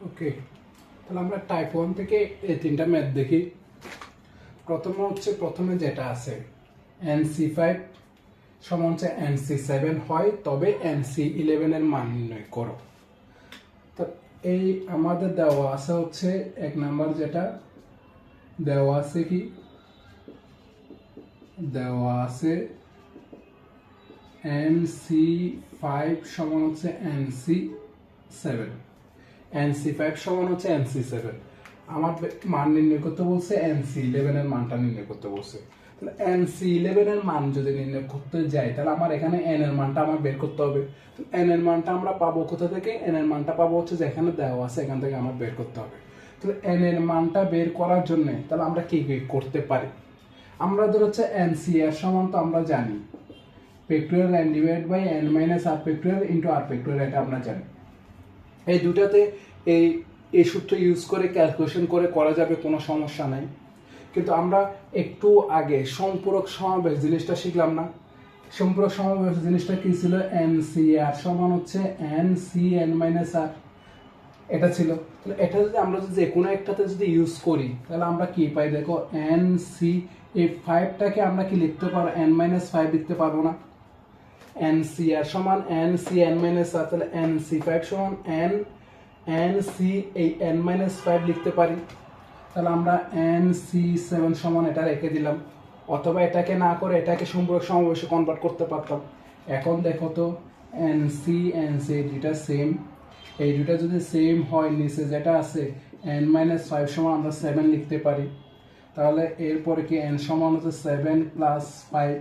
ওকে, তাহলে আমরা টাইপ 1 থেকে এই তিনটা ম্যাথ দেখি। প্রথমে যেটা আছে NC5 সমান হচ্ছে NC7 হয়, তবে NC11 এর মান নির্ণয় করো। তো এই আমাদের দেওয়া আছে হচ্ছে এক নাম্বার যেটা দেওয়া আছে কি দেওয়া আছে NC5 সমান হচ্ছে NC7, NC5 সমান হচ্ছে NC7। আমার মান নির্ণয় করতে বলছে, NC11 এর মানটা নির্ণয় করতে বলছে। তাহলে NC11 এর মান যদি নির্ণয় করতে যাই, তাহলে আমার এখানে n এর মানটা আমার বের করতে হবে। তো n এর মানটা আমরা পাবো কোথা থেকে? n এর মানটা পাবো হচ্ছে যেখানে দেওয়া আছে, এখান থেকে আমার বের করতে হবে। তাহলে n এর মানটা বের করার জন্য তাহলে আমরা কি কি করতে পারি? আমরা ধর হচ্ছে NC এর সমান তো আমরা জানি factorial n divide by n minus r factorial into r factorial, এটা আমরা জানি। এই দুটাতে এই সূত্র ইউজ করে ক্যালকুলেশন করে করা যাবে, কোনো সমস্যা নাই। কিন্তু আমরা একটু আগে সম্পূরক সমাবেশ জিনিসটা শিখলাম না? সম্পূরক সমাবেশ জিনিসটা কি ছিল? NCR সমান হচ্ছে NCn মাইনাস r, এটা ছিল। তাহলে এটা যদি আমরা যদি কোনো একটাতে যদি ইউজ করি, তাহলে আমরা কি পাই দেখো, NC এই 5টাকে আমরা কি লিখতে পারবো? n মাইনাস 5 লিখতে পারবো না? NCR সমান NCn মাইনাস r, তাহলে NC5 সমান NC এই n মাইনাস 5 লিখতে পারি। তাহলে আমরা NC7 সমান এটা রেখে দিলাম, অথবা এটাকে না করে এটাকে সম্পূরক সমাবেশে কনভার্ট করতে পারতাম। এখন দেখো তো NC দুটা সেম, এই দুটা যদি সেম হয়, নিচে যেটা আছে n মাইনাস 5 সমান আমরা 7 লিখতে পারি। তাহলে এরপরে কি n সমান হচ্ছে 7 প্লাস 5,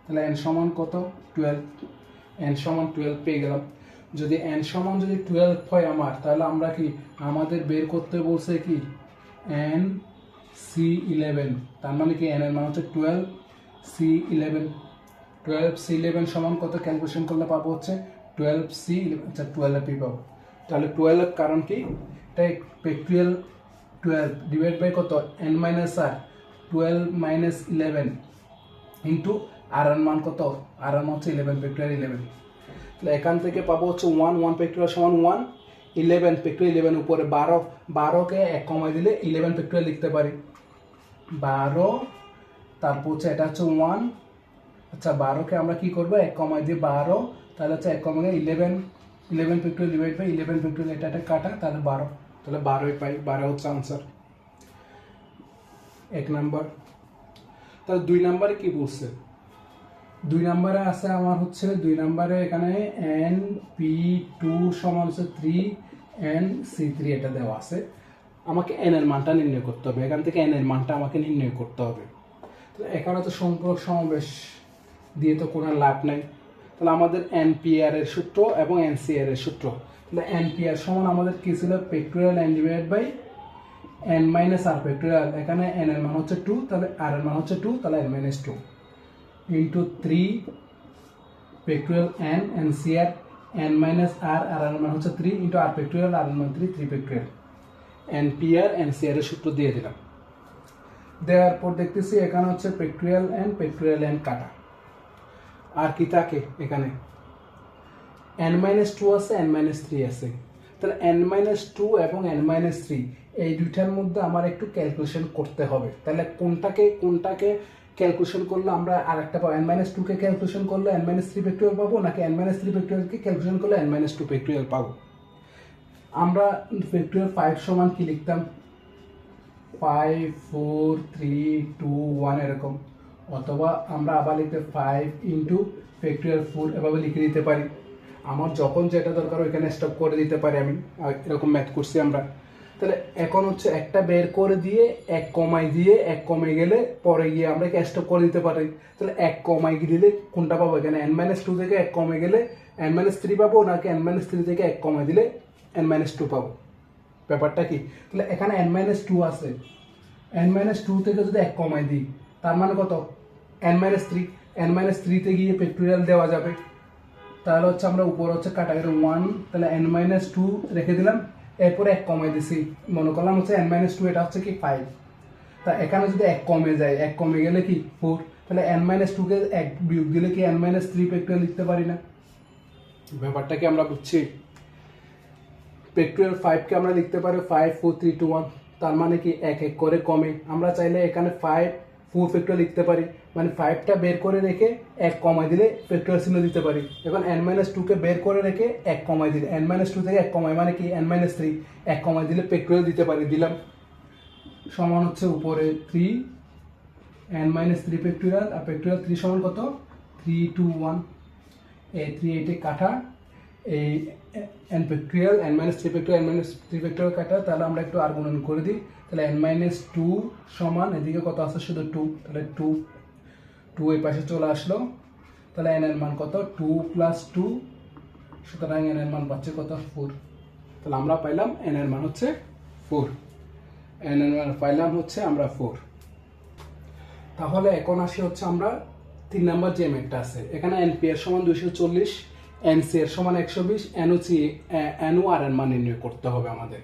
তাহলে n সমান কত? 12। n সমান 12 পেয়ে গেলাম। যদি n সমান যদি 12 হয় আমার, তাহলে আমরা কি আমাদের বের করতে বলছে কি NC11, তার মানে কি n এর মান হচ্ছে 12C11। 12C11 সমান কত ক্যালকুলেশন করলে পাবো হচ্ছে 12C11, আচ্ছা 12 পাবো। তাহলে 12 কারণ কি, তাই ফ্যাক্টরিয়াল 12 ডিভাইড বাই কত n minus r, 12 minus 11 into r এর মান কত? আর এর মান হচ্ছে 11 ফ্যাক্টরিয়াল 11। তাহলে এখান থেকে পাবো হচ্ছে 1 ফ্যাক্টরিয়াল সমান 1, 11 ফ্যাক্টরিয়াল 11 উপরে 12কে 1 কমাই দিলে 11 ফ্যাক্টরিয়াল লিখতে পারি। 12, তারপর হচ্ছে এটা হচ্ছে 1, আচ্ছা 12কে আমরা কি করবো? 1 কমাই দিয়ে 12, তাহলে হচ্ছে 1 কমে গেলে 11 ফ্যাক্টরিয়াল ডিভাইড বাই 11 ফ্যাক্টরিয়াল, এটা কাটা, তাহলে 12, তাহলে 12ই পাই। 12 হচ্ছে আনসার, 1 নাম্বার। তাহলে 2 নাম্বারে কি বলছে? 2 নাম্বারে আছে আমার হচ্ছে 2 নাম্বারে এখানে NP2 সমান হচ্ছে 3NC3, এটা দেওয়া আছে। আমাকে n এর মানটা নির্ণয় করতে হবে, এখান থেকে n এর মানটা আমাকে নির্ণয় করতে হবে। তাহলে এখানে তো সম্পূরক সমাবেশ দিয়ে তো কোনো লাভ নাই। তাহলে আমাদের NPR এর সূত্র এবং NCR এর সূত্র। তাহলে NPR সমান আমাদের কি ছিল? Factorial n divide by n minus r factorial, এখানে n এর মান হচ্ছে 2, তাহলে r এর মান হচ্ছে 2, তাহলে n minus 2 into 3 factorial n NCR n minus r, আর এর মান হচ্ছে 3 ইন্টু r ফ্যাক্টরিয়াল, r এর মান 3 ফ্যাক্টরিয়াল। NPR NCR এর সূত্র দিয়ে দিলাম। দেওয়ার পর দেখতেছি এখানে হচ্ছে ফ্যাক্টরিয়াল n কাটা, আর কি থাকে এখানে? n-2 আছে, n-3 আছে। তাহলে n-2 এবং n-3 এই দুইটার মধ্যে আমার একটু ক্যালকুলেশন করতে হবে। তাহলে কোনটাকে ক্যালকুলেশন করলে আমরা আরেকটা পাবো? n-2 কে ক্যালকুলেশন করলে n-3 ফ্যাক্টরিয়াল পাবো, নাকি n-3 ফ্যাক্টরিয়ালকে ক্যালকুলেশন করলে n-2 ফ্যাক্টরিয়াল পাবো? আমরা ফ্যাক্টরিয়াল 5 সমান কি লিখতাম? 5 4 3 2 1 এরকম, অথবা আমরা আবার লিখতে 5 ইন্টু ফ্যাক্টরিয়াল 4 এভাবে লিখে দিতে পারি। আমার যখন যেটা দরকার ওইখানে স্টপ করে দিতে পারি, আমি এরকম ম্যাথ করছি আমরা। তাহলে এখন হচ্ছে একটা বের করে দিয়ে 1 কমাই দিয়ে 1 কমে গেলে পরে গিয়ে আমরা কি স্টপ করে দিতে পারি। তাহলে 1 কমাই দিলে কোনটা পাবো? এখানে n-2 থেকে 1 কমে গেলে n-3 পাবো, নাকি n-3 থেকে 1 কমাই দিলে n-2 পাবো? ব্যাপারটা কি? তাহলে এখানে n-2 আছে, n-2 থেকে যদি 1 কমাই দিই, তার মানে কত? n-3, n-3 তে গিয়ে ফ্যাক্টরিয়াল দেওয়া যাবে। তাহলে হচ্ছে আমরা উপর হচ্ছে কাটা গেল 1, তাহলে n-2 রেখে দিলাম, এরপরে 1 কমাই দিছি, মনে করলাম হচ্ছে n-2, এটা হচ্ছে কি 5। তা এখানে যদি 1 কমে যায়, 1 কমে গেলে কি 4, তাহলে n-2 কে 1 বিয়োগ দিলে কি n-3 ফ্যাক্টরিয়াল লিখতে পারি না? ব্যাপারটা কি আমরা বুঝছি? ফ্যাক্টরিয়াল 5 কে আমরা লিখতে পারি 5 4 3 2 1, তার মানে কি এক এক করে কমে। আমরা চাইলে এখানে 5 4 ফ্যাক্টরিয়াল লিখতে পারি, মানে 5টা বের করে রেখে এক কমাই দিলে ফ্যাক্টরিয়াল চিহ্ন দিতে পারি। এখন n-2 কে বের করে রেখে এক কমাই দিলে n-2 থেকে এক কমাই মানে কি n-3 এক কমাই দিলে ফ্যাক্টরিয়াল দিতে পারি, দিলাম। সমান হচ্ছে উপরে 3 n-3 ফ্যাক্টরিয়াল, আর ফ্যাক্টরিয়াল 3 সমান কত 3 2 1, এই 3 8 কাটা, এই n factorial n-3 factorial n-3 factorial কাটা, তাহলে আমরা একটু আর গুণন করে দিই। তাহলে n-2 সমান এদিকে কত আছে শুধু 2, তাহলে 2 এই পাশে চলে আসলো। তাহলে n এর মান কত 2 + 2, সুতরাং n এর মান পাচ্ছে কত 4। তাহলে আমরা পাইলাম n এর মান হচ্ছে 4, n এর মান পাইলাম হচ্ছে আমরা 4। তাহলে এখন আসি হচ্ছে আমরা 3 নাম্বার যে ম্যাথটা আছে, এখানে np এর সমান 240, nc এর সমান 120, nu আর এর মান নির্ণয় করতে হবে আমাদের।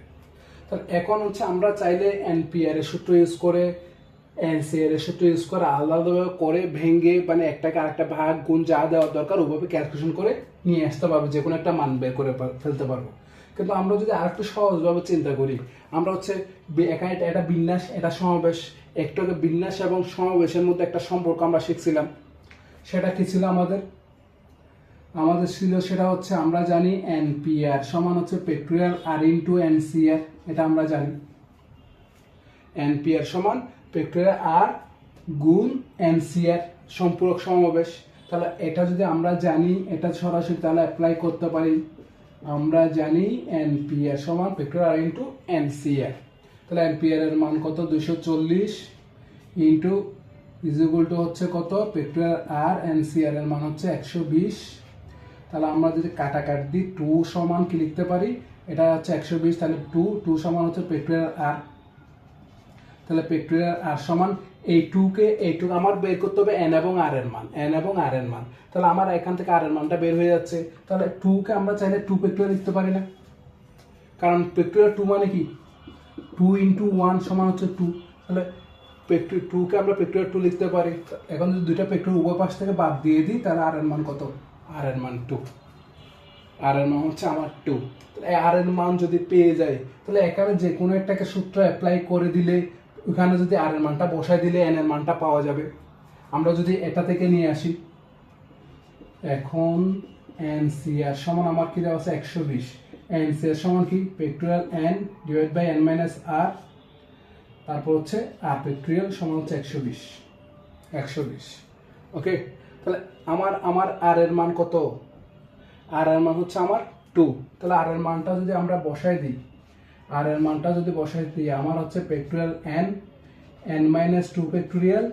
তাহলে এখন হচ্ছে আমরা চাইলে np এর সূত্র ইউজ করে nc এর সূত্র ইউজ করে আলাদাভাবে করে ভেঙে, মানে একটাকে আরেকটা ভাগ গুণ যা দেওয়ার দরকার ওভাবে ক্যালকুলেশন করে নিয়ে আসতে পারবো, যে কোনো একটা মান বের করে ফেলতে পারবো। কিন্তু আমরা যদি আরেকটু সহজভাবে চিন্তা করি, আমরা হচ্ছে এখানে এটা বিন্যাস, এটা সমাবেশ, একটাকে বিন্যাস এবং সমাবেশের মধ্যে একটা সম্পর্ক আমরা শিখছিলাম। সেটা কি ছিল আমাদের ছিল সেটা হচ্ছে আমরা জানি npr সমান হচ্ছে ফ্যাক্টরিয়াল r ইনটু ncr, এটা আমরা জানি npr সমান ফ্যাক্টরিয়াল r গুণ ncr সম্পূরক সমাবেশ। তাহলে এটা যদি আমরা জানি, এটা সরাসরি তাহলে অ্যাপ্লাই করতে পারি। আমরা জানি npr সমান ফ্যাক্টরিয়াল r ইনটু ncr, তাহলে npr এর মান কত 240 ইনটু ইজ ইকুয়াল টু হচ্ছে কত ফ্যাক্টরিয়াল r, ncr এর মান হচ্ছে 120। তাহলে আমরা যদি কাটাকাটি দিই 2 সমান কি লিখতে পারি, এটা হচ্ছে 120, তাহলে 2 সমান হচ্ছে ফ্যাক্টরিয়াল r, তাহলে ফ্যাক্টরিয়াল r সমান এই 2 কে আমার বের করতে হবে n এবং r এর মান, তাহলে আমার এখান থেকে r এর মানটা বের হয়ে যাচ্ছে। তাহলে 2 কে আমরা চাইলে 2 ফ্যাক্টরিয়াল লিখতে পারি না, কারণ ফ্যাক্টরিয়াল 2 মানে কি 2 ইনটু 1 সমান হচ্ছে 2, তাহলে 2 কে আমরা ফ্যাক্টরিয়াল 2 লিখতে পারি। এখন যদি দুইটা ফ্যাক্টরিয়াল উভয় পাশ থেকে বাদ দিয়ে দিই, তাহলে r এর মান কত, r এর মান 2, r এর মান হচ্ছে আমার 2। তাহলে r এর মান যদি পেয়ে যাই, তাহলে এখানে যে কোনো একটাকে সূত্র অ্যাপ্লাই করে দিলে, ওখানে যদি r এর মানটা বসায় দিলে n এর মানটা পাওয়া যাবে। আমরা যদি এটা থেকে নিয়ে আসি, এখন ncr সমান আমার কি দেওয়া আছে 120, ncr সমান কি factorial n divide by n minus r, তারপর হচ্ছে r ফ্যাক্টরিয়াল সমান হচ্ছে 120। ওকে, তাহলে আমার r এর মান কত, r এর মান হচ্ছে আমার 2। তাহলে r এর মানটা যদি আমরা বসাই দিই, আমার হচ্ছে ফ্যাক্টরিয়াল n মাইনাস 2 ফ্যাক্টরিয়াল,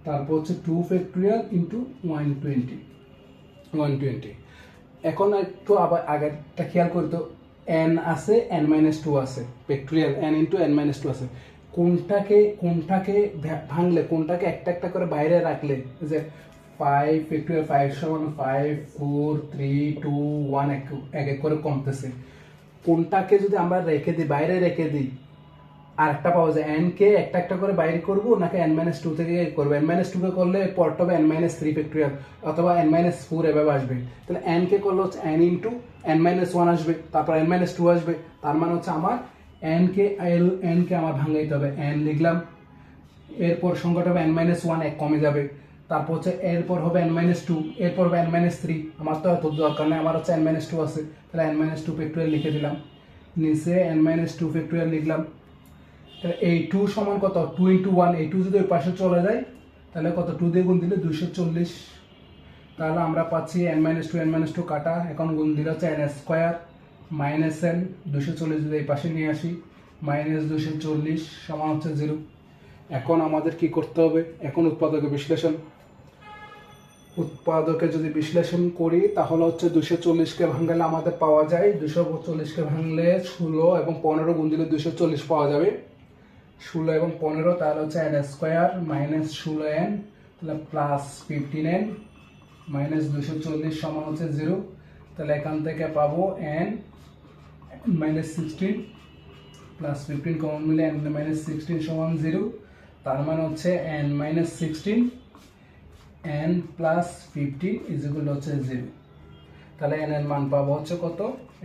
তারপর হচ্ছে 2 ফ্যাক্টরিয়াল ইন্টু 120। এখন একটু আবার আগেরটা খেয়াল করি তো, n আছে n মাইনাস 2 আছে, factorial n into n minus 2 আছে, কোনটাকে ভাঙলে, কোনটাকে একটা একটা করে বাইরে রাখলে, যে 5 ফ্যাক্টরিয়াল 5 সমান 5 4 3 2 1 এক এক করে কমতেছে, কোনটাকে যদি আমরা রেখে দিই, বাইরে রেখে দিই, আর একটা পাওয়া যায় n কে একটা একটা করে বাইরে করব নাকি n-2 থেকে করব, n-2 কে করলে পরটা হবে n-3 ফ্যাক্টরিয়াল অথবা n-4 এভাবে আসবে। তাহলে n কে করলে হচ্ছে n ইনটু n-1 আসবে, তারপর n-2 আসবে, তার মানে হচ্ছে আমার n কে আমার ভাঙাইতে হবে, n লিখলাম, এরপর সংখ্যাটা হবে n-1 এক কমে যাবে, তারপর হচ্ছে এরপর হবে n-2, এরপর হবে n-3, আমার তো এত দরকার নেই, আমার হচ্ছে n-2 আছে, তাহলে n-2 ফ্যাক্টরিয়াল লিখে দিলাম, নিচে n-2 ফ্যাক্টরিয়াল লিখলাম। তাহলে এই 2 সমান কত 2 ইন্টু 1, এই 2 যদি ওই পাশে চলে যায় তাহলে কত 2 দিয়ে গুণ দিলে 240, তাহলে আমরা পাচ্ছি n-2 কাটা, এখন গুণ দিলে হচ্ছে n স্কোয়ার মাইনাস n, 240 যদি এই পাশে নিয়ে আসি মাইনাস 240 সমান হচ্ছে 0। এখন আমাদের কি করতে হবে, এখন উৎপাদকে যদি বিশ্লেষণ করি, তাহলে হচ্ছে 240 কে ভাঙলে আমাদের পাওয়া যায় 240 কে ভাঙলে 16 এবং 15 গুণ দিলে 240 পাওয়া যাবে, 16 এবং 15, তাহলে হচ্ছে n স্কোয়ার মাইনাস 16n, তাহলে প্লাস 15n মাইনাস 240 সমান হচ্ছে 0। তাহলে এখান থেকে পাবো n মাইনাস 16 প্লাস 15 কমন মিলে n মাইনাস 16 সমান 0, তার মানে হচ্ছে n minus 16 n plus 15 is equal হচ্ছে 0। তাহলে n এর মান পাবো হচ্ছে কত,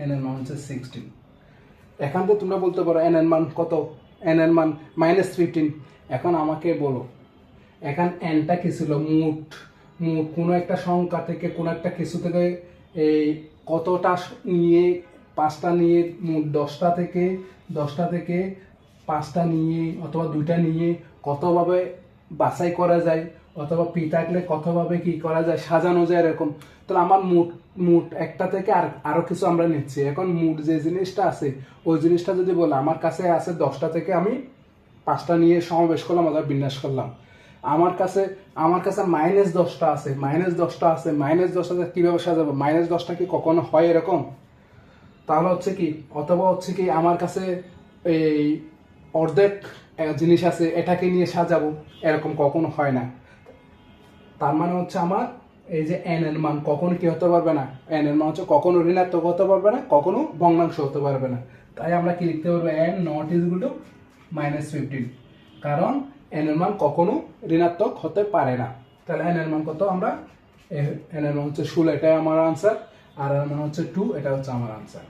n এর মান হচ্ছে 16। এখান থেকে তোমরা বলতে পারো n এর মান কত, n এর মান -15। এখন আমাকে বলো এখন nটা কি ছিল, মোট মোট কোনো একটা সংখ্যা থেকে কোনো একটা কিছু থেকে এই কতটা নিয়ে 5টা নিয়ে মোট 10টা থেকে 5টা নিয়ে অথবা 2টা নিয়ে কতভাবে বাছাই করা যায় অথবা পি থাকলে কতভাবে কি করা যায় সাজানো যায় এরকম। তাহলে আমার মোট মোট একটা থেকে আরো কিছু আমরা নিচ্ছি। এখন মোট যে জিনিসটা আছে ওই জিনিসটা যদি বলে আমার কাছে আছে 10টা থেকে আমি 5টা নিয়ে সমাবেশ করলাম অথবা বিন্যাস করলাম, আমার কাছে -10টা আছে, -10টা কিভাবে সাজাবো? -10টা কি কখনো হয় এরকম? তাহলে হচ্ছে কি, অথবা হচ্ছে কি আমার কাছে এই অর্ধেক জিনিস আছে এটাকে নিয়ে সাজাবো, এরকম কখনো হয় না। তার মানে হচ্ছে আমার এই যে n এর মান কখনো কি হতে পারবে না, n এর মান হচ্ছে কখনো ঋণাত্মক হতে পারবে না, কখনো ভগ্নাংশ হতে পারবে না। তাই আমরা কি লিখতে পারবো, n not is equal to -15, কারণ n এর মান কখনো ঋণাত্মক হতে পারে না। তাহলে n এর মান কত, আমরা n এর মান হচ্ছে 16, এটাই আমার আনসার। আর এর মান হচ্ছে 2, এটা হচ্ছে আমার আনসার।